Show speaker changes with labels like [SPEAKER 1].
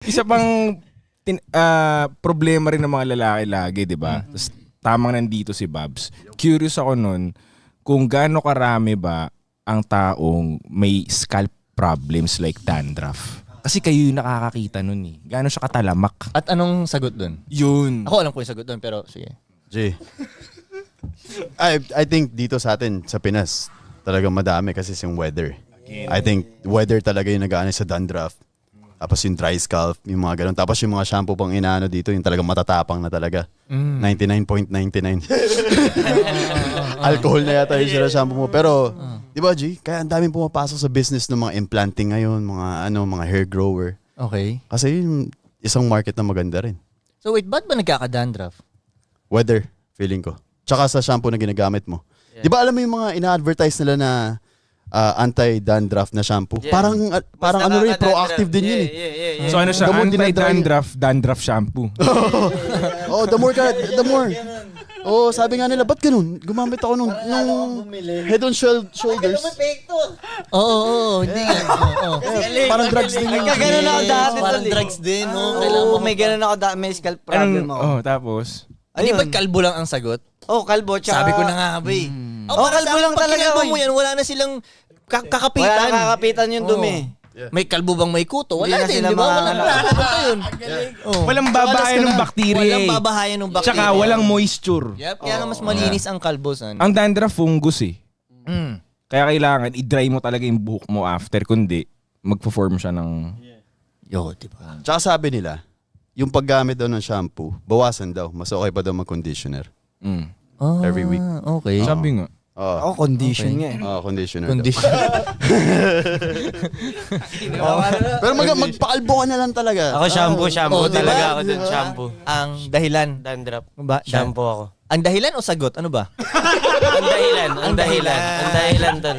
[SPEAKER 1] Isa pang problema rin ng mga lalaki lagi, di ba? Tapos tamang nandito si Babs. Curious ako nun kung gaano karami ba ang taong may scalp problems like dandruff. Kasi kayo yung nakakakita nun eh. Gaano siya katalamak.
[SPEAKER 2] At anong sagot dun?
[SPEAKER 1] Yun.
[SPEAKER 2] Ako alam ko yung sagot dun, pero sige.
[SPEAKER 3] G. I think dito sa atin, sa Pinas, talagang madami kasi yung weather. I think weather talaga yung nag-aanay sa dandruff. Tapos yung dry scalp, yung mga ganun. Tapos yung mga shampoo pang inaano dito, yung talagang matatapang na talaga. 99.99. Alcohol na yata yung sila shampoo mo. Pero, di ba G, kaya ang daming pumapasok sa business ng mga implanting ngayon, mga hair grower.
[SPEAKER 2] Okay.
[SPEAKER 3] Kasi yung isang market na maganda rin.
[SPEAKER 2] So wait, ba't ba nagkaka-dandruff?
[SPEAKER 3] Weather, feeling ko. Tsaka sa shampoo na ginagamit mo. Yeah. Di ba alam mo yung mga ina-advertise nila na anti-dandruff na shampoo? Yeah. Parang ano rin, proactive din yun eh.
[SPEAKER 1] Yeah. So ano siya, anti-dandruff shampoo.
[SPEAKER 3] Oh, the more. Oh, sabi nga nila, ba't ganun? Gumamit ako nung Head on Shoulders.
[SPEAKER 2] Oo, hindi nga.
[SPEAKER 3] Parang drugs din yun.
[SPEAKER 4] Kagano'n ako dati.
[SPEAKER 2] Parang drugs din, no?
[SPEAKER 4] Oo, may gano'n ako dati. May scalp problem ako.
[SPEAKER 1] Oh, tapos?
[SPEAKER 2] Hindi ba kalbo lang ang sagot?
[SPEAKER 4] Oh, kalbo. Tsaka...
[SPEAKER 2] Sabi ko na nga ba eh.
[SPEAKER 4] Kalbo lang talaga.
[SPEAKER 2] Pag mo yan, wala na silang kakapitan.
[SPEAKER 4] Wala na kakapitan yung dumi.
[SPEAKER 2] May kalbo bang may kuto? Wala din, di ba? Walang yun.
[SPEAKER 1] Walang babahayan ng bakterya.
[SPEAKER 2] Walang babahayan ng bakterya.
[SPEAKER 1] Tsaka walang moisture.
[SPEAKER 2] Yep, kaya nga mas malinis ang kalbo, son.
[SPEAKER 1] Ang dandruff fungus eh. Kaya kailangan i-dry mo talaga yung buhok mo after, kundi magpo-form siya ng...
[SPEAKER 2] Yo, di ba?
[SPEAKER 3] Tsaka sabi nila, yung paggamit daw ng shampoo, bawasan daw. Mas okay pa daw mag-conditioner. Every week.
[SPEAKER 2] Okay.
[SPEAKER 1] Sabi nga.
[SPEAKER 4] Ako, condition nga eh.
[SPEAKER 3] Conditioner. Pero magpakalbo ka na lang talaga.
[SPEAKER 5] Ako shampoo talaga ako dun, shampoo.
[SPEAKER 2] Ang dahilan.
[SPEAKER 5] Dandruff.
[SPEAKER 2] Shampoo
[SPEAKER 5] ako.
[SPEAKER 2] Ang dahilan o sagot? Ano ba?
[SPEAKER 5] Ang dahilan tol.